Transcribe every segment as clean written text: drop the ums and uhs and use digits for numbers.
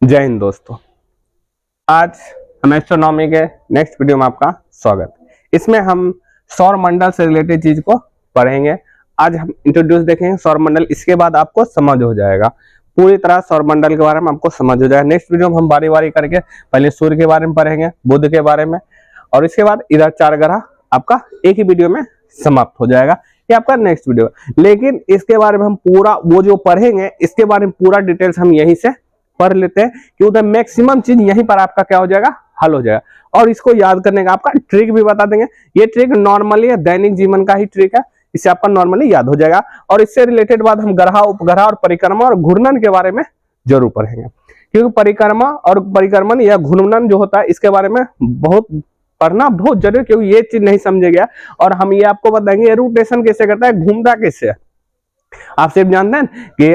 जय हिंद दोस्तों। आज हम एस्ट्रोनॉमी के नेक्स्ट वीडियो में आपका स्वागत। इसमें हम सौर मंडल से रिलेटेड चीज को पढ़ेंगे। आज हम इंट्रोड्यूस देखेंगे सौर मंडल, इसके बाद आपको समझ हो जाएगा पूरी तरह सौर मंडल के बारे में, आपको समझ हो जाएगा। नेक्स्ट वीडियो में हम बारी बारी करके पहले सूर्य के बारे में पढ़ेंगे, बुध के बारे में, और इसके बाद इधर 4 ग्रह आपका एक ही वीडियो में समाप्त हो जाएगा। ये आपका नेक्स्ट वीडियो। लेकिन इसके बारे में हम पूरा वो जो पढ़ेंगे इसके बारे में पूरा डिटेल्स हम यहीं से पढ़ लेते हैं कि उधर मैक्सिमम चीज यहीं पर आपका क्या हो जाएगा, हल हो जाएगा। और इसको याद करने का आपका ट्रिक भी बता देंगे। ये ट्रिक नॉर्मली दैनिक जीवन का ही ट्रिक है, इससे आपका नॉर्मली याद हो जाएगा। और इससे रिलेटेड बात हम ग्रह, उपग्रह और परिक्रमा और घूर्णन के बारे में जरूर पढ़ेंगे, क्योंकि परिक्रमा और परिक्रमण या घूर्णन जो होता है इसके बारे में बहुत पढ़ना बहुत जरूरी, क्योंकि ये चीज नहीं समझे गया। और हम ये आपको बताएंगे रोटेशन कैसे करता है, घूमता कैसे है। आप सिर्फ जानते हैं कि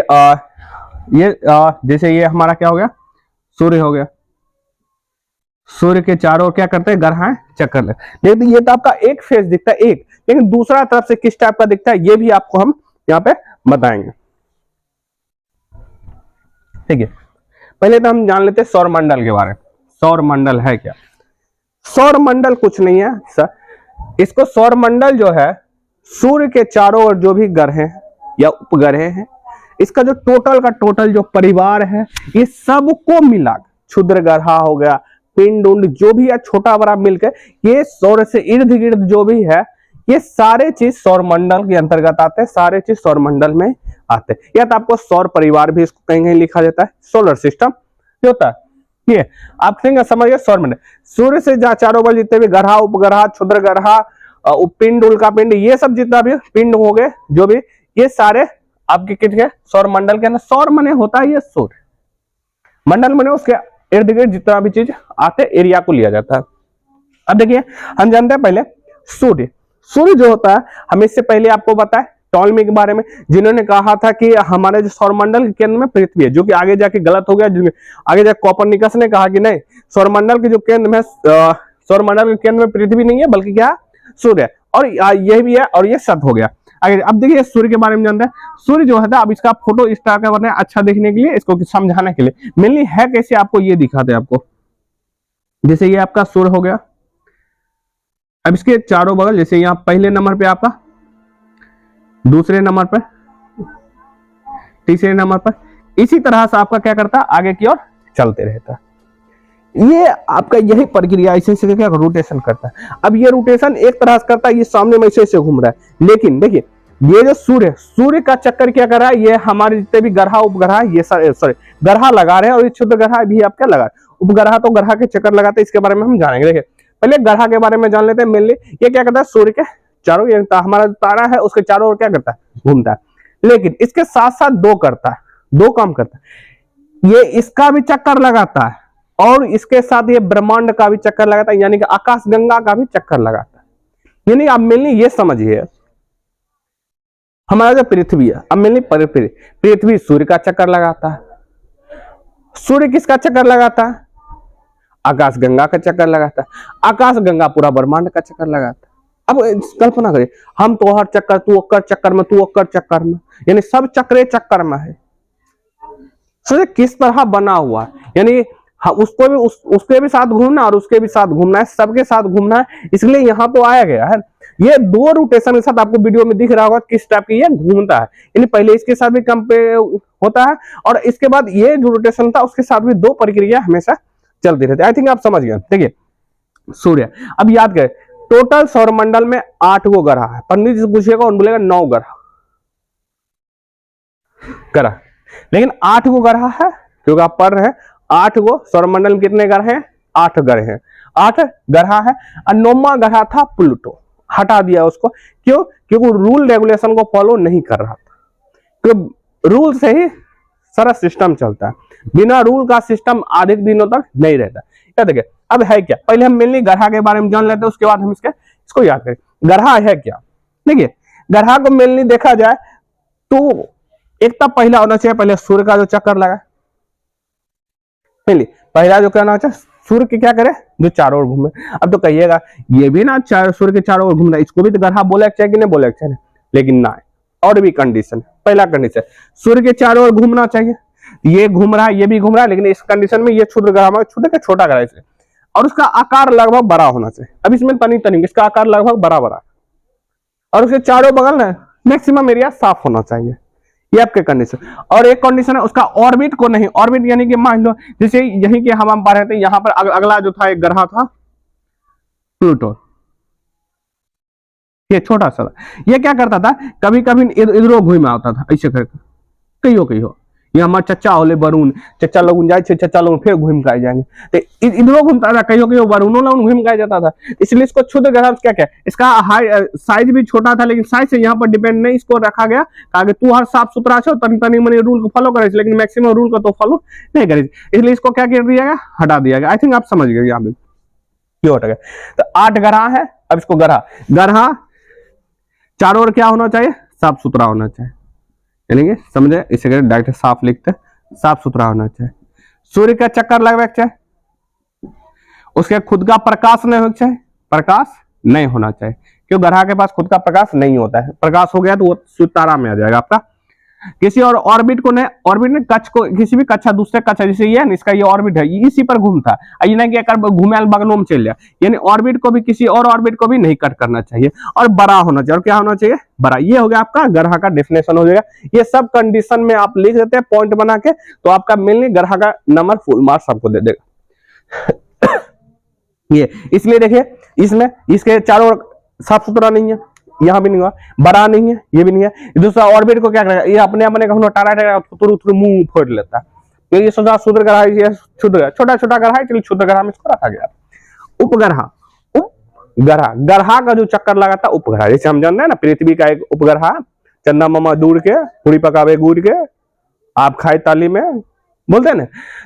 जैसे ये हमारा क्या हो गया, सूर्य हो गया। सूर्य के चारों ओर क्या करते हैं, ग्रह चक्कर ले। लेकिन ये तो आपका एक फेस दिखता है एक, लेकिन दूसरा तरफ से किस टाइप का दिखता है ये भी आपको हम यहाँ पे बताएंगे। ठीक है, पहले तो हम जान लेते हैं सौर मंडल के बारे में। सौर मंडल है क्या? सौर मंडल कुछ नहीं है सर, इसको सौर मंडल जो है सूर्य के चारों ओर जो भी ग्रह हैं या उपग्रह हैं, इसका जो टोटल का टोटल जो परिवार है ये सबको मिला, क्षुद्र ग्रह हो गया, पिंड उंड जो भी है छोटा बड़ा मिलकर ये सौर से इर्द गिर्द जो भी है ये सारे चीज सौर मंडल के अंतर्गत आते हैं, सारे चीज सौर मंडल में आते हैं। या तो आपको सौर परिवार भी इसको कहीं कहीं लिखा जाता है, सोलर सिस्टम जो होता है ये आप समझिए सौर मंडल। सूर्य से जहाँ चारों ओर जितने भी ग्रह, उपग्रह, क्षुद्र ग्रह, पिंड, उल्का पिंड, ये सब जितना भी पिंड हो गए जो भी, ये सारे आपके कितने सौर मंडल के अंदर। सौर मने होता है ये सूर्य, मंडल मने उसके इर्द गिर्द जितना भी चीज आते एरिया को लिया जाता है। अब देखिए हम जानते हैं पहले सूर्य। सूर्य जो होता है हम इससे पहले आपको बताएं टॉलमी के बारे में, जिन्होंने कहा था कि हमारे जो सौर मंडल के केंद्र में पृथ्वी है, जो कि आगे जाके गलत हो गया। आगे जाके कोपरनिकस ने कहा कि नहीं, सौर मंडल के जो केंद्र में सौर मंडल के केंद्र में पृथ्वी नहीं है बल्कि क्या सूर्य है, और यह भी है, और ये सत्य हो गया। आगे अब देखिए सूर्य के बारे में जानते हैं। सूर्य जो है अब इसका फोटो इस तरह का बना है अच्छा देखने के लिए, इसको समझाने के लिए। मेनली है कैसे आपको ये दिखाते हैं आपको। जैसे ये आपका सूर्य हो गया, अब इसके चारों बगल, जैसे यहाँ पहले नंबर पे आपका, दूसरे नंबर पर, तीसरे नंबर पर, इसी तरह से आपका क्या करता है आगे की ओर चलते रहता है। ये आपका यही प्रक्रिया ऐसे क्या रोटेशन करता है। अब ये रोटेशन एक तरह से करता है, ये सामने में ऐसे घूम रहा है। लेकिन देखिए ये जो सूर्य का चक्कर क्या कर रहा है, ये हमारे जितने भी ग्रह उपग्रह ये सॉरी ग्रह लगा रहे हैं, और ये क्षुद्र ग्रह भी आप क्या लगा रहे हैं। उपग्रह तो ग्रह के चक्कर लगाते हैं, इसके बारे में हम जानेंगे। देखिए पहले ग्रह के बारे में जान लेते हैं। मेनली ये क्या करता है, सूर्य के चारों, ये हमारा तारा है उसके चारों ओर क्या करता है, घूमता है। लेकिन इसके साथ साथ दो काम करता है। ये इसका भी चक्कर लगाता है और इसके साथ ये ब्रह्मांड का भी चक्कर लगाता है, यानी कि आकाश गंगा का भी चक्कर लगाता है। यानी आप मेनली ये समझिए, हमारा जो पृथ्वी है, अब मेनली पृथ्वी सूर्य का चक्कर लगाता है। सूर्य किसका चक्कर लगाता है, आकाश गंगा का चक्कर लगाता है। आकाश गंगा पूरा ब्रह्मांड का चक्कर लगाता है। अब कल्पना करिए, हम तो हर चक्कर, तू ओकर चक्कर में, तू ओकर चक्कर में, यानी सब चक्रे चक्कर में है। सूर्य किस तरह बना हुआ है, यानी उसको भी उसके भी साथ घूमना और उसके भी साथ घूमना है, सबके साथ घूमना है, इसलिए यहाँ तो आया गया है। ये दो रोटेशन के साथ आपको वीडियो में दिख रहा होगा किस टाइप की ये घूमता है। यानी पहले इसके साथ भी कंपेयर होता है और इसके बाद ये जो रोटेशन था उसके साथ भी दो प्रक्रिया हमेशा चलती रहती है। आई थिंक आप समझ गए। देखिए सूर्य, अब याद करें टोटल सौर मंडल में 8 गो ग्रह है। पंडित जी से पूछिएगा उन बोलेगा 9 ग्रह, लेकिन 8 गो ग्रह है, क्योंकि आप पढ़ रहे हैं 8 गो सौर मंडल में कितने ग्रह हैं, 8 ग्रह हैं, 8 ग्रह है। और 9वां ग्रह था प्लूटो, हटा दिया उसको। क्यों? क्योंकि रूल रेगुलेशन को फॉलो नहीं कर रहा था। क्योंकि रूल से ही सारा सिस्टम चलता है, बिना रूल का सिस्टम अधिक दिनों तक नहीं रहता। क्या देखिए अब है क्या, पहले हम मेनली ग्रह के बारे में जान लेते हैं, उसके बाद हम इसको याद करें। ग्रह है क्या? देखिए ग्रह को मेनली देखा जाए तो एक तब पहला होना चाहिए, पहले सूर्य का जो चक्कर लगा, पहला जो कहना चाहिए सूर्य के क्या करे, जो चारों ओर घूमे। अब तो कहिएगा ये भी ना सूर्य के चारों ओर घूमना, इसको भी तो ग्रह बोले चाहिए कि नहीं बोले चाहिए, लेकिन ना, और भी कंडीशन। पहला कंडीशन सूर्य के चारों ओर घूमना चाहिए, ये घूम रहा है, ये भी घूम रहा है, लेकिन इस कंडीशन में ये क्षुद्र ग्रह में क्षुद्र का छोटा ग्रह है और उसका आकार लगभग बड़ा होना चाहिए। अब इसमें तनी तनी इसका आकार लगभग बड़ा बड़ा और उसके चारों बगल ना मैक्सिमम एरिया साफ होना चाहिए। ये आपके कंडीशन। और एक कंडीशन है उसका ऑर्बिट को नहीं, ऑर्बिट यानी कि मान लो जैसे यहीं के हम पढ़ रहे थे, यहां पर अगला जो था एक ग्रह था प्लूटो, ये छोटा सा था। ये क्या करता था, कभी कभी इधरों घूम आता था ऐसे करके, कहियो ये हमारे चचा होले वरुण, चचा लोग जाए, चचा लोग फिर घूम के जाएंगे, तो इधरों घूमता था, कहियो वरुणों लोग घूम के जाता था। इसलिए इसको क्षुद्र ग्रह क्या क्या, इसका हाई साइज भी छोटा था, लेकिन साइज से यहाँ पर डिपेंड नहीं, इसको रखा गया कहा कि तू हर साफ सुथरा छो, तनी तनी मनी रूल को फॉलो करे, लेकिन मैक्सिमम रूल को तो फॉलो नहीं करे, इसलिए इसको क्या कर दिया गया, हटा दिया गया। आई थिंक आप समझ गए यहाँ पे क्यों हट गया। तो 8 ग्रह है। अब इसको ग्रह चारों ओर क्या होना चाहिए, साफ सुथरा होना चाहिए, यानी कि समझे, इसे डायरेक्ट साफ लिखते, साफ सुथरा होना चाहिए। सूर्य का चक्कर लगना चाहिए, उसके खुद का प्रकाश नहीं होना चाहिए, प्रकाश नहीं होना चाहिए, क्यों ग्रह के पास खुद का प्रकाश नहीं होता है, प्रकाश हो गया तो वो सूर्य तारा में आ जाएगा आपका। किसी और ऑर्बिट को नहीं, ऑर्बिट ने कक्ष को, किसी भी कक्षा दूसरे कक्षा, जैसे ये है ना, इसका ये ऑर्बिट है, ये इसी पर घूमता है, ये नहीं कि घूमे बगलों में चल जाए, यानी ऑर्बिट को भी किसी और ऑर्बिट को भी नहीं कट करना चाहिए, और बड़ा होना चाहिए। और क्या होना चाहिए, बड़ा। ये हो गया आपका ग्रह का डेफिनेशन हो जाएगा। ये सब कंडीशन में आप लिख देते हैं पॉइंट बना के, तो आपका मेनली ग्रह का नंबर फुल मार्क्स आपको दे देगा। ये इसलिए देखिए इसमें इसके चारों ओर साफ सुथरा नहीं है, यहाँ भी नहीं हुआ, बड़ा नहीं है, ये भी नहीं है। दूसरा ऑर्बिट को क्या करेगा, ये अपने मुंह फोड़ लेता है, तो ये सोचा क्षुद्र ग्रह, ये क्षुद्र छोटा छोटा ग्रह है, चलिए क्षुद्र ग्रह में इसको रखा गया। उपग्रह, उपग्रह, ग्रह का जो चक्कर लगाता है उपग्रह, जैसे हम जानते हैं ना पृथ्वी का एक उपग्रह, चंदा मामा दूर के पूरी पकावे गुड़ के आप खाए ताली में बोलते हैं ना,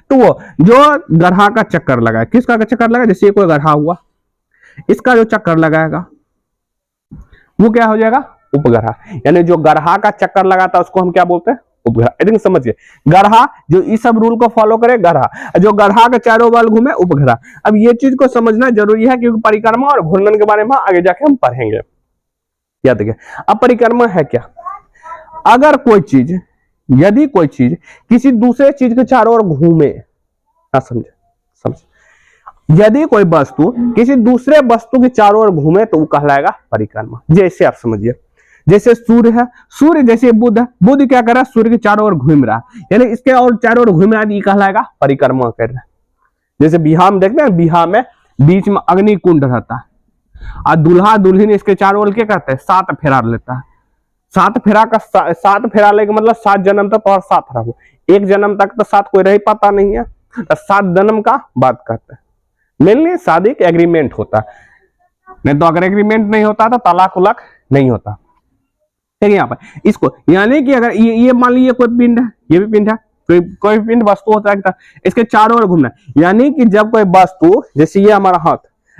तो वो जो ग्रह का चक्कर लगाए, किसका चक्कर लगाए, जैसे कोई ग्रह हुआ, इसका जो चक्कर लगाएगा वो क्या हो जाएगा, उपग्रह। यानी जो ग्रह का चक्कर लगाता है उसको हम क्या बोलते हैं, उपग्रह। आई थिंक समझिए, ग्रह जो इस सब रूल को फॉलो करे ग्रह, जो ग्रह के चारों बगल घूमे उपग्रह। अब ये चीज को समझना जरूरी है, क्योंकि परिक्रमा और घूर्णन के बारे में आगे जाके हम पढ़ेंगे। याद रखिए, अब परिक्रमा है क्या, अगर कोई चीज, यदि कोई चीज किसी दूसरे चीज के चारों ओर घूमे, समझे, यदि कोई वस्तु किसी दूसरे वस्तु के चारों ओर घूमे तो वो कहलाएगा परिक्रमा। जैसे आप समझिए, जैसे सूर्य है, सूर्य जैसे बुध है, बुध क्या कर रहा है, सूर्य के चारों ओर घूम रहा है, यानी इसके और चारों ओर घूम रहा है, ये कहलाएगा परिक्रमा कर रहा है। जैसे बिहार में देखते हैं, बिहार में बीच में अग्नि कुंड रहता है, और दूल्हा दुल्हन इसके चारों ओर क्या करते हैं, 7 फेरा लेता है। 7 फेरा का 7 फेरा लेके मतलब 7 जन्म तक, और 7 रहो, 1 जन्म तक तो 7 कोई रह पाता नहीं है, तो 7 जन्म का बात करते हैं। मेनली शादी का एग्रीमेंट होता, नहीं तो अगर एग्रीमेंट नहीं होता तो तलाक उलाक नहीं होता। ठीक है, यहाँ पर इसको, यानी कि अगर ये मान लीजिए कोई पिंड है, ये भी पिंड है, कोई पिंड वस्तु होता है, इसके चारों ओर घूमना, यानी कि जब कोई वस्तु, जैसे ये हमारा हाथ,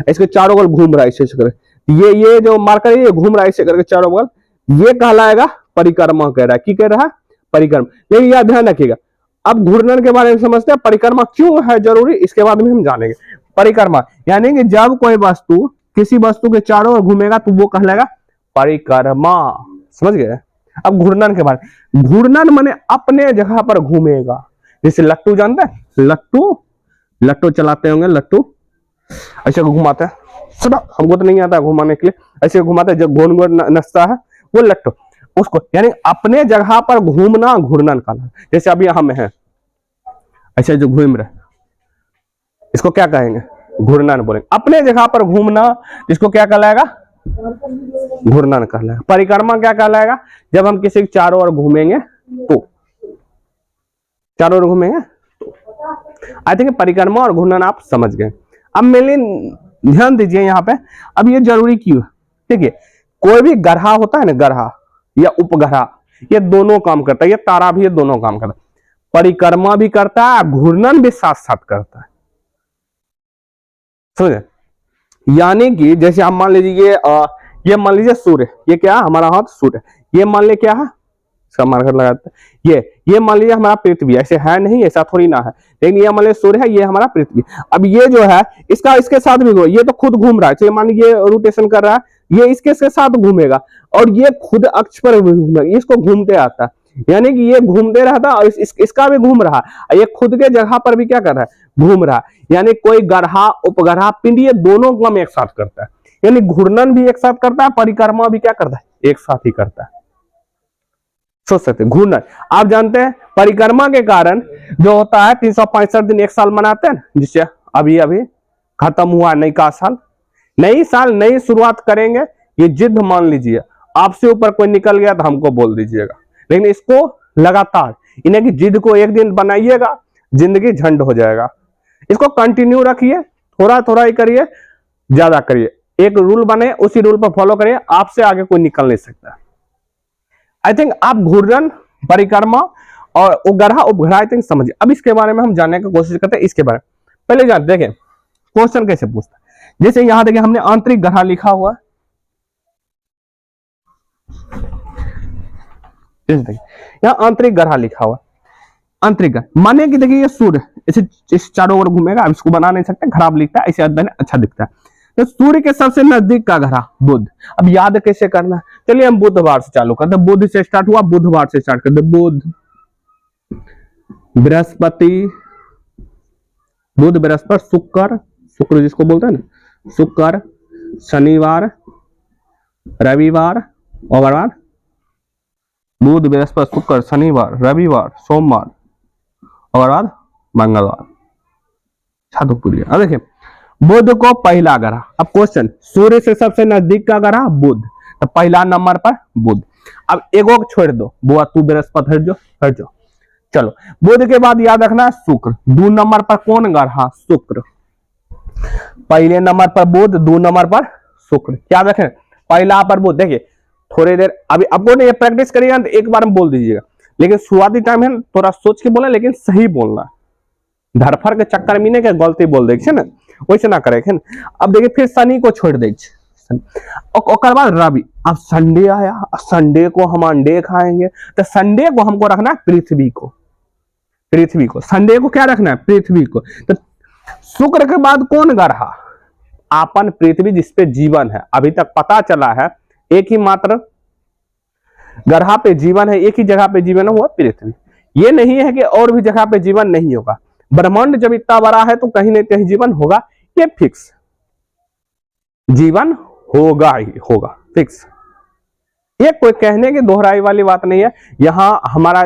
इसके चारों ओर घूम रहा है, ऐसे करके ये जो मार्कर है ये घूम रहा है ऐसे करके चारों ओर, ये कहलाएगा परिक्रमा कह रहा है। की कह रहा है, परिक्रमा। लेकिन यह ध्यान रखिएगा, अब घूर्णन के बारे में समझते हैं, परिक्रमा क्यों है जरूरी, इसके बाद में हम जानेंगे। परिक्रमा यानी कि जब कोई वस्तु किसी वस्तु के चारों ओर घूमेगा तो वो कहलाएगा परिक्रमा। समझ गए। अब घूर्णन के बारे में, घूर्णन माने अपने जगह पर घूमेगा। जैसे लट्टू जानते हैं, लट्टू चलाते होंगे, लट्टू ऐसे घुमाते हैं, हमको तो नहीं आता घुमाने के लिए, ऐसे घुमाते हैं, जब गोल गोल नचता है वो लट्टू, उसको यानी अपने जगह पर घूमना घूर्णन का। जैसे अभी हम हैं ऐसे जो घूम रहे, इसको क्या कहेंगे, घूर्णन बोलेंगे। अपने जगह पर घूमना, इसको क्या कहलाएगा, घूर्णन कहलाएगा। परिक्रमा क्या कहलाएगा, जब हम किसी के चारों ओर घूमेंगे तो, चारों ओर घूमेंगे तो। आई थिंक परिक्रमा और घूर्णन आप समझ गए। अब मेनली ध्यान दीजिए यहाँ पे, अब ये जरूरी क्यों है, ठीक है, कोई भी ग्रह होता है ना, ग्रह या उपग्रह, ये दोनों काम करता है, ये तारा भी ये दोनों काम करता है, परिक्रमा भी करता है, घूर्णन भी साथ साथ करता है। समझे, यानी कि जैसे हम मान लीजिए ये मान लीजिए सूर्य, ये क्या हमारा हाथ सूर्य, ये मान लीजिए क्या है, इसका मार्कर लगाते हैं, ये मान लीजिए हमारा पृथ्वी, ऐसे है नहीं, ऐसा थोड़ी ना है, लेकिन ये मान लीजिए सूर्य है, ये हमारा पृथ्वी। अब ये जो है इसका इसके साथ भी, ये तो खुद घूम रहा है, चलिए मान लीजिए रोटेशन कर रहा है, ये इसके साथ घूमेगा, और ये खुद अक्ष पर घूमेगा, इसको घूमते आता है, यानी कि ये घूमते रहता और इसका भी घूम रहा, ये खुद के जगह पर भी क्या कर रहा है, घूम रहा। यानी कोई ग्रह उपग्रह पिंड ये दोनों काम एक साथ करता है, यानी घूर्णन भी एक साथ करता है, परिक्रमा भी क्या करता है, एक साथ ही करता है। सोच सकते हैं घूर्णन, आप जानते हैं परिक्रमा के कारण जो होता है 365 दिन एक साल मनाते हैं, जिससे अभी अभी खत्म हुआ नई का साल, नई साल नई शुरुआत करेंगे। ये जिद मान लीजिए, आपसे ऊपर कोई निकल गया तो हमको बोल दीजिएगा, लेकिन इसको लगातार इन्हें की जिद को एक दिन बनाइएगा, जिंदगी झंड हो जाएगा। इसको कंटिन्यू रखिए, थोड़ा थोड़ा ही करिए, ज्यादा करिए, एक रूल बने उसी रूल पर फॉलो करिए, आपसे आगे कोई निकल नहीं सकता। आई थिंक आप घूर्णन, परिक्रमा और उपग्रह उपग्रह आई थिंक समझिए। अब इसके बारे में हम जानने की कोशिश करते हैं, इसके बारे में पहले जान देखें क्वेश्चन कैसे पूछता है। जैसे यहां देखिए हमने आंतरिक ग्रह लिखा हुआ, यहां आंतरिक ग्रह लिखा हुआ, आंतरिक ग्रह माने कि देखिए ये सूर्य इस चारों ओर घूमेगा, अब इसको बना नहीं सकते, खराब लिखता है, इसे अध्ययन अच्छा दिखता है। तो सूर्य के सबसे नजदीक का ग्रह बुध। अब याद कैसे करना, चलिए हम बुधवार से चालू करते हैं, बुध से स्टार्ट हुआ, बुधवार से स्टार्ट करते, बुध बृहस्पति, बुध बृहस्पति शुक्र, शुक्र जिसको बोलते हैं ना, शुक्र शनिवार रविवार और बुध बृहस्पति शुक्र शनिवार रविवार सोमवार और बाद मंगलवार। छात्रपुरी। अब देखिए बुध को पहला ग्रह, अब क्वेश्चन सूर्य से सबसे नजदीक का ग्रह बुध, तो पहला नंबर पर बुध। अब एगो छोड़ दो, बुआ तू बृहस्पति हट जाओ। चलो बुध के बाद याद रखना शुक्र, 2 नंबर पर कौन ग्रह, शुक्र। पहले नंबर पर बुध, 2 नंबर पर शुक्र, याद रखें पहला पर बुध। देखिए थोड़ी देर अभी आपको ने ये प्रैक्टिस करिएगा तो एक बार में बोल दीजिएगा, लेकिन शुरुआती टाइम है थोड़ा सोच के बोले, लेकिन सही बोलना, धरफर के चक्कर में नहीं के गलती बोल दे ना, वैसे ना करे। अब देखिए फिर शनि को छोड़ दे, और बाद रवि। अब संडे आया, संडे को हम अंडे खाएंगे, तो संडे को हमको रखना है पृथ्वी को, संडे को क्या रखना है, पृथ्वी को। तो शुक्र के बाद कौन ग्रह, आपन पृथ्वी जिसपे जीवन है। अभी तक पता चला है एक ही मात्र ग्रह पे जीवन है, एक ही जगह पे जीवन है, वो पृथ्वी। ये नहीं है कि और भी जगह पे जीवन नहीं होगा, ब्रह्मांड जब इतना बड़ा है तो कहीं न कहीं जीवन होगा, ये फिक्स, जीवन होगा ही होगा, फिक्स। ये कोई कहने की दोहराई वाली बात नहीं है। यहां हमारा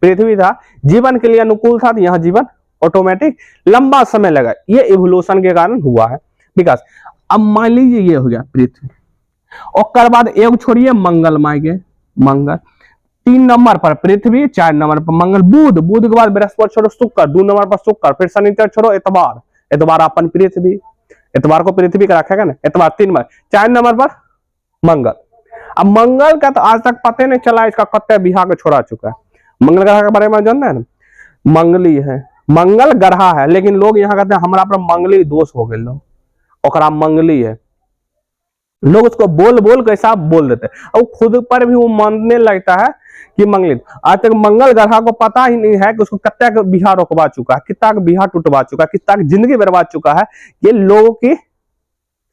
पृथ्वी था, जीवन के लिए अनुकूल था, तो यहां जीवन ऑटोमेटिक लंबा समय लगा, ये इवोल्यूशन के कारण हुआ है विकास। अब मान लीजिए ये हो गया पृथ्वी, और बाद एक छोड़िए मंगल, मायके मंगल 3 नंबर पर पृथ्वी, 4 नंबर पर मंगल, बुध, बुध के बाद बृहस्पति छोड़ो शुक्र, 2 नंबर पर शुक्र, फिर शनिचर छोड़ो इतवार, इतवार अपन पृथ्वी, इतवार को पृथ्वी का रखेगा ना, इतवार 3 नंबर, 4 नंबर पर मंगल। अब मंगल का तो आज तक पता नहीं चला इसका कत्ते बिहार को छोड़ा चुका है। मंगल ग्रह के बारे में जानते हैं ना, मंगली है, मंगल ग्रह है, लेकिन लोग यहाँ कहते हैं हमारा पर मंगली दोष हो गए, लोग ओकरा मंगली है, लोग उसको बोल बोल कैसा बोल देते हैं, और खुद पर भी वो मानने लगता है कि मंगली। आज तक मंगल ग्रह को पता ही नहीं है कि उसको कितना का बिहार रोकवा चुका है, कितना का बिहार टूटवा चुका है, कितना की जिंदगी बर्बाद चुका है। ये लोगों की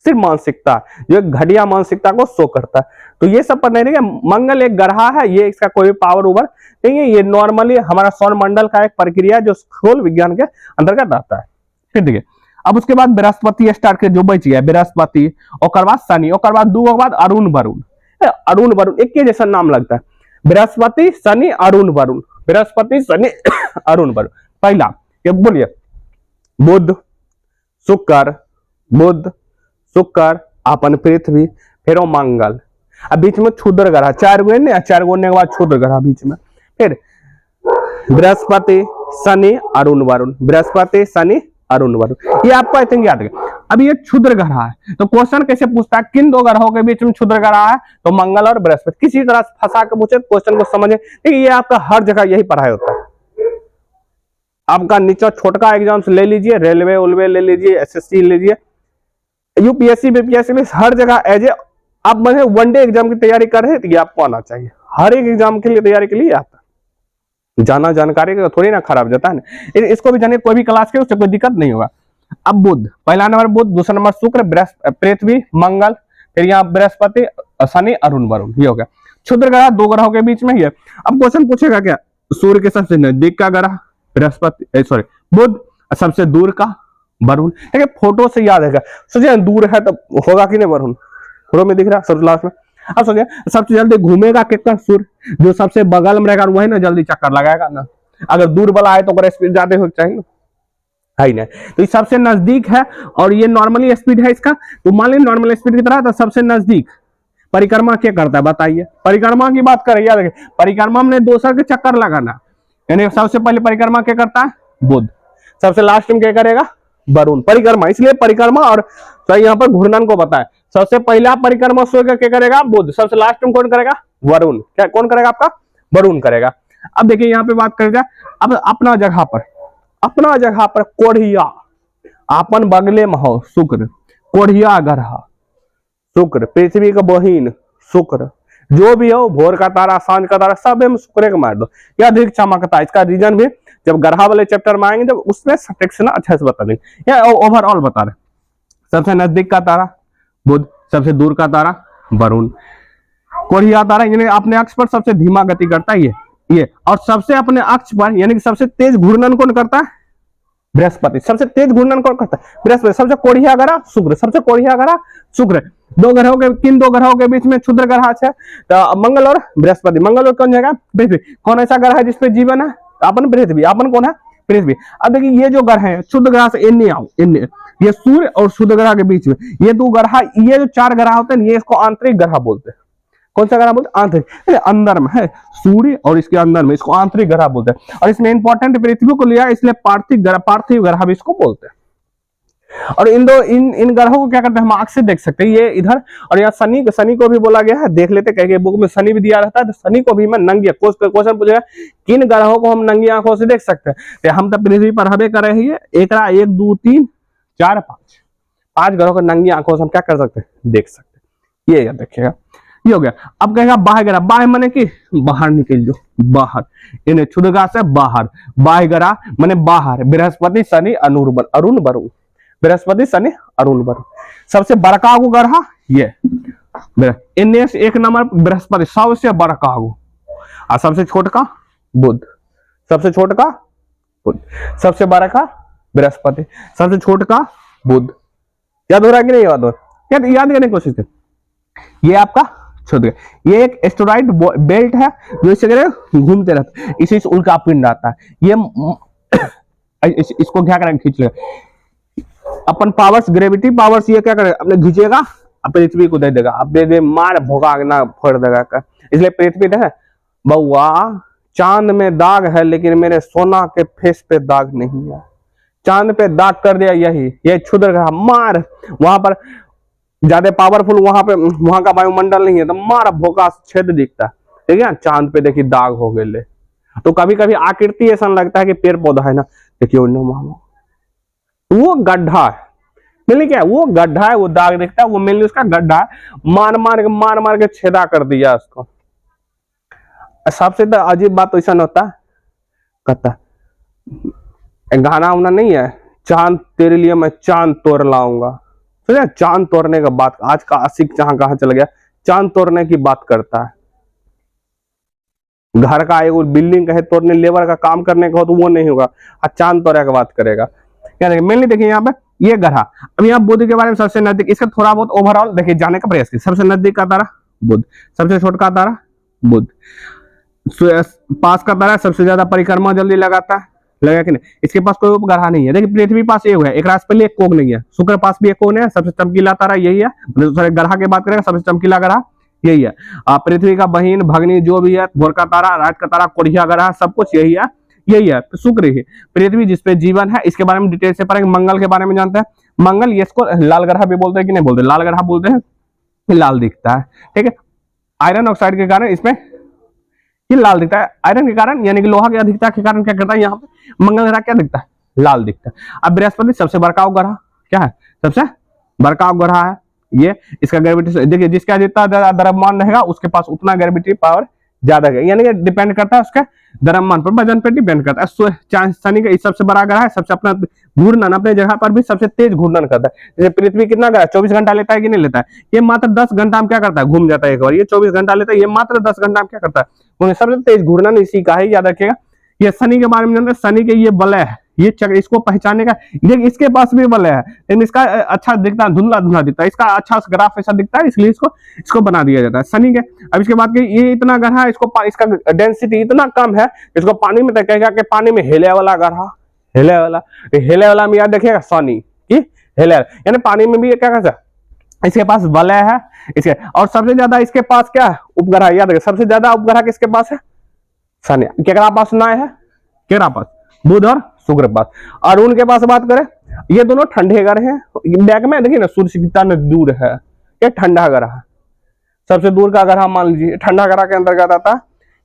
सिर्फ मानसिकता, जो घटिया मानसिकता को शो करता है। तो ये सब पता नहीं है, मंगल एक ग्रह है, ये इसका कोई पावर ओवर नहीं है, ये नॉर्मली हमारा सौर मंडल का एक प्रक्रिया जो खगोल विज्ञान के अंतर्गत आता है। फिर देखिए अब उसके बाद बृहस्पति स्टार्ट के जो बच गया, बृहस्पति, और बाद शनि, और बाद 2 बाद अरुण वरुण, अरुण वरुण एक के जैसा नाम लगता है, बृहस्पति शनि अरुण वरुण, बृहस्पति शनि अरुण वरुण। पहला ये बोलिए बुध शुक्र, बुध शुक्र अपन पृथ्वी, फिर मंगल, अब बीच में क्षुद्र ग्रह 4 गो ने, 4 गो ने के बाद क्षुद्र ग्रह बीच में, फिर बृहस्पति शनि अरुण वरुण, बृहस्पति शनि अरुण वरुण। ये आपको आई थिंक याद है। अब ये क्षुद्र ग्रह है, तो क्वेश्चन कैसे पूछता है, किन 2 ग्रहों के बीच में क्षुद्र ग्रह है, तो मंगल और बृहस्पति। किसी तरह से फंसा के पूछे क्वेश्चन को समझे, ये आपका हर जगह यही पढ़ाई होता है। आपका नीचे छोटका एग्जाम्स ले लीजिए, रेलवे उलवे ले लीजिए, एसएससी ले लीजिए, यूपीएससी बीपीएससी में हर जगह एज ए आप मैंने वनडे एग्जाम की तैयारी कर रहे हैं तो ये आपको आना चाहिए, हर एक एग्जाम के लिए तैयारी के लिए आता है। जाना जानकारी का थोड़ी ना खराब जाता है ना, इसको भी जाने कोई भी क्लास के उससे कोई दिक्कत नहीं होगा। अब बुध, पहला नंबर बुध, दूसरा नंबर शुक्र, पृथ्वी, मंगल, फिर यहाँ बृहस्पति शनि अरुण वरुण, ये हो गया। क्षुद्र ग्रह दो ग्रहों के बीच में ही है। अब क्वेश्चन पूछेगा क्या, सूर्य के सबसे नजदीक का ग्रह बृहस्पति, सॉरी बुध, सबसे दूर का वरुण। ठीक है, फोटो से याद है, सोचिए दूर है तो होगा कि नहीं वरुण, फोटो में दिख रहा सबसे लास्ट में। अब सोचिए सबसे जल्दी घूमेगा कितना, सूर्य, जो सबसे बगल में रहेगा वही ना जल्दी चक्कर लगाएगा ना, अगर दूर वाला है तो अगर स्पीड ज्यादा हो चाहिए ना, है ही नहीं। तो ये सबसे नजदीक है और ये नॉर्मली स्पीड है इसका, तो मान लीजिए नॉर्मल स्पीड की तरह, तो सबसे नजदीक परिक्रमा क्या करता है बताइए, परिक्रमा की बात करें, याद रखिए परिक्रमा में दोसर के चक्कर लगाना, यानी सबसे पहले परिक्रमा क्या करता है बुध, सबसे लास्ट में क्या करेगा वरुण। परिक्रमा इसलिए परिक्रमा, और तो यहाँ पर घूर्णन को बताए, सबसे पहला परिक्रमा सूर्य का क्या करेगा बुध, सबसे लास्ट में कौन करेगा वरुण, क्या कौन करेगा आपका वरुण करेगा। अब देखिए यहाँ पे बात करेगा, अब अपना जगह पर कोढ़िया, अपन बगले में हो शुक्र, कोढ़िया ग्रह शुक्र, पृथ्वी का बहिन शुक्र, जो भी हो भोर का तारा सांझ का तारा सब हम शुक्र के मार दो, यह अधिक चमकता है। इसका रीजन भी जब ग्रह वाले चैप्टर में आएंगे जब उसमें सेक्शन अच्छे से बता देंगे, या ओवरऑल बता रहे। सबसे नजदीक का तारा बुध, सबसे दूर का तारा वरुण। कोढ़िया तारा यानी अपने अक्ष पर सबसे धीमा गति करता है ये, और सबसे अपने अक्ष पर यानी कि सबसे तेज घूर्णन कौन करता है बृहस्पति, सबसे तेज घूर्णन कौन करता है बृहस्पति। सबसे कोढ़िया ग्रह शुक्र, सबसे कोढ़िया ग्रह शुक्र। दो ग्रहों के, किन दो ग्रहों के बीच में क्षुद्र ग्रह है तो मंगल और बृहस्पति। मंगल और कौन जाएगा पृथ्वी। कौन ऐसा ग्रह है जिसपे जीवन है, अपन पृथ्वी। अपन कौन है पृथ्वी। अब देखिए ये जो ग्रह है क्षुद्र ग्रह से इन्हें आओ, इन्हें ये सूर्य और क्षुद्र ग्रह के बीच में ये दो ग्रह, ये जो चार ग्रह होते हैं ये इसको आंतरिक ग्रह बोलते हैं। कौन सा ग्रह बोलते हैं आंतरिक, अंदर में है सूर्य और इसके अंदर में इसको आंतरिक ग्रह बोलते हैं। और इसमें इंपॉर्टेंट पृथ्वी को लिया इसलिए पार्थिव ग्रह भी इसको बोलते हैं। और इन ग्रहों को क्या करते हैं हम आंख से देख सकते हैं, ये इधर। और यहाँ शनि को भी बोला गया है, देख लेते कहीं बुक में शनि भी दिया रहता है, तो शनि को भी मैं नंगी, क्वेश्चन पूछेगा किन ग्रहों को हम नंगी आंखों से देख सकते हैं, तो हम तो पृथ्वी पर हवे कर रहे हैं। एक 2 3 4 5 ग्रहों को नंगी आंखों से हम क्या कर सकते हैं देख सकते हैं। ये देखिएगा ये हो गया। अब कहेगा बाह्य ग्रह, बाह्य माने कि बाहर निकल जो, बाहर, इन्हें क्षुद्र ग्रह से बाहर, बाह्य ग्रह माने बाहर, बृहस्पति शनि अरुण वरुण, बृहस्पति शनि अरुण वरुण। सबसे बड़का गो ग्रह ये इन्हें से एक नंबर बृहस्पति सबसे बड़का गो, और सबसे छोटका बुध, सबसे छोटका बुध, सबसे बड़का बृहस्पति, सबसे छोटका बुध। याद हो रहा है कि नहीं याद हो, याद करने की कोशिश कर। ये आपका छोड़, ये एक एस्टेरॉइड बेल्ट है जो इस जगह घूमते रहता है, इसे उल्का पिंड आता है। ये इसको क्या करेंगे खींच लेगा अपन पावर्स, ग्रेविटी पावर्स, ये क्या करेगा अपने खींचेगा पृथ्वी को दे देगा, अब दे मार भोगा ना फोड़ देगा का। इसलिए पृथ्वी है बउआ चांद में दाग है लेकिन मेरे सोना के फेस पे दाग नहीं है। चांद पे दाग कर दिया ये क्षुद्र ग्रह, मार वहां पर ज्यादा पावरफुल, वहां का वायुमंडल नहीं है तो मार भोका छेद दिखता है, ठीक है। चांद पे देखिए दाग हो गए ले, तो कभी कभी आकृति ऐसा लगता है कि पेड़ पौधा है ना, देखिए वो गड्ढा है, मिली क्या वो गड्ढा है, वो दाग दिखता है, वो मिली उसका गड्ढा है, मार के छेदा कर दिया उसको। सबसे तो अजीब बात तो ऐसा होता है, कहता गाना उना नहीं है, चांद तेरे लिए मैं चांद तोड़ लाऊंगा। तो चांद तोड़ने का बात, आज का आशिक जहां कहां चला गया, चांद तोड़ने की बात करता है। घर का एक बिल्डिंग का है तोड़ने, लेबर का काम करने का हो तो वो नहीं होगा, आज चांद तोड़ने की बात करेगा। क्या देखिए मेनली देखिए यहाँ पे ये ग्रह। अब यहाँ बुध के बारे में सबसे नजदीक, इसका थोड़ा बहुत ओवरऑल देखिए जाने का प्रयास कीजिए। सबसे नजदीक का तारा बुध, सबसे छोटा तारा बुध, पास का तारा सबसे ज्यादा परिक्रमा जल्दी लगाता है, लगा कि नहीं। इसके पास कोई उपग्रह नहीं है, देखिए पृथ्वी पास एक है, एक रात पहले एक कोग नहीं है, शुक्र पास भी एक कोग है, सबसे चमकीला तारा यही है। ग्रह की बात करेगा सबसे चमकीला ग्रह यही है। पृथ्वी का बहिन भगनी जो भी है, भोर का तारा, रात का तारा, कोढ़िया ग्रह, सब कुछ यही है तो शुक्र ही पृथ्वी जिसपे जीवन है। इसके बारे में डिटेल से पढ़ेंगे। मंगल के बारे में जानते हैं, मंगल इसको लाल ग्रह भी बोलते हैं कि नहीं बोलते, लाल ग्रह बोलते हैं, लाल दिखता है, ठीक है। आयरन ऑक्साइड के कारण इसमें ये लाल दिखता है, आयरन के कारण यानी कि लोहा की अधिकता के कारण क्या करता है यहाँ पे मंगल ग्रह क्या दिखता है लाल दिखता है। अब बृहस्पति सबसे बड़का ग्रह क्या है, सबसे बड़का ग्रह है ये। इसका ग्रेविटी देखिए, जिसका जितना ज्यादा द्रव्यमान रहेगा उसके पास उतना ग्रेविटी पावर ज्यादा, यानी कि डिपेंड करता है उसके द्रव्यमान पर, वजन पर डिपेंड करता है। शनि का सबसे बड़ा ग्रह है, सबसे अपना घूर्णन अपने जगह पर भी सबसे तेज घूर्णन करता है। जैसे पृथ्वी कितना ग्रह 24 घंटा लेता है कि नहीं लेता है, ये मात्र 10 घंटा में क्या करता है, घूम जाता है एक बार। ये 24 घंटा लेता है, ये मात्र 10 घंटा में क्या करता है, सबसे तेज घूर्णन इसी का है, याद रखिएगा। ये शनि के बारे में जानते हैं, शनि के ये वलय है, ये चक्र, इसको पहचानने का, ये इसके पास भी वलय है लेकिन इसका अच्छा दिखता है, धुंधला धुंधला दिखता है, इसका अच्छा ग्राफ ऐसा दिखता है, इसलिए इसको बना दिया जाता है शनि के। अब इसके बाद ये इतना ग्रह है, इसका डेंसिटी इतना कम है, इसको पानी में कहेगा कि पानी में हिले वाला ग्रह, हिले वाला में याद रखिएगा शनि की हिले, यानी पानी में भी क्या कहता है, इसके पास वलय है इसके। और सबसे ज्यादा इसके पास क्या है, उपग्रह, याद रखिए सबसे ज्यादा उपग्रह किसके पास है, शनि। केकरा पास ना है, केकरा पास, बुध और शुक्र पास। और उनके पास बात करें, ये दोनों ठंडे ग्रह हैं। बैक में देखिए ना, सूर्य से कितना दूर है, ये ठंडा ग्रह, सबसे दूर का ग्रह मान लीजिए ठंडा ग्रह के अंतर्गत आता है,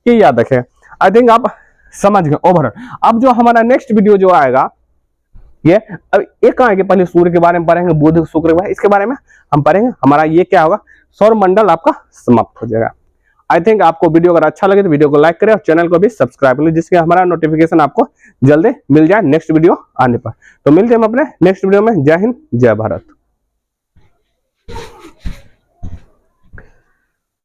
ये याद रखें। आई थिंक आप समझ गए ओवरऑल। अब जो हमारा नेक्स्ट वीडियो जो आएगा, ये अब एक कहाँ है कि पहले सूर्य के बारे में पढ़ेंगे, बुध शुक्र, इसके बारे में हम पढ़ेंगे। हमारा ये क्या होगा, सौर मंडल आपका समाप्त हो जाएगा। आई थिंक आपको वीडियो अगर अच्छा लगे तो वीडियो को लाइक करें और चैनल को भी सब्सक्राइब करें, जिससे हमारा नोटिफिकेशन आपको जल्दी मिल जाए नेक्स्ट वीडियो आने पर। तो मिलते हैं हम अपने नेक्स्ट वीडियो में। जय हिंद, जय भारत।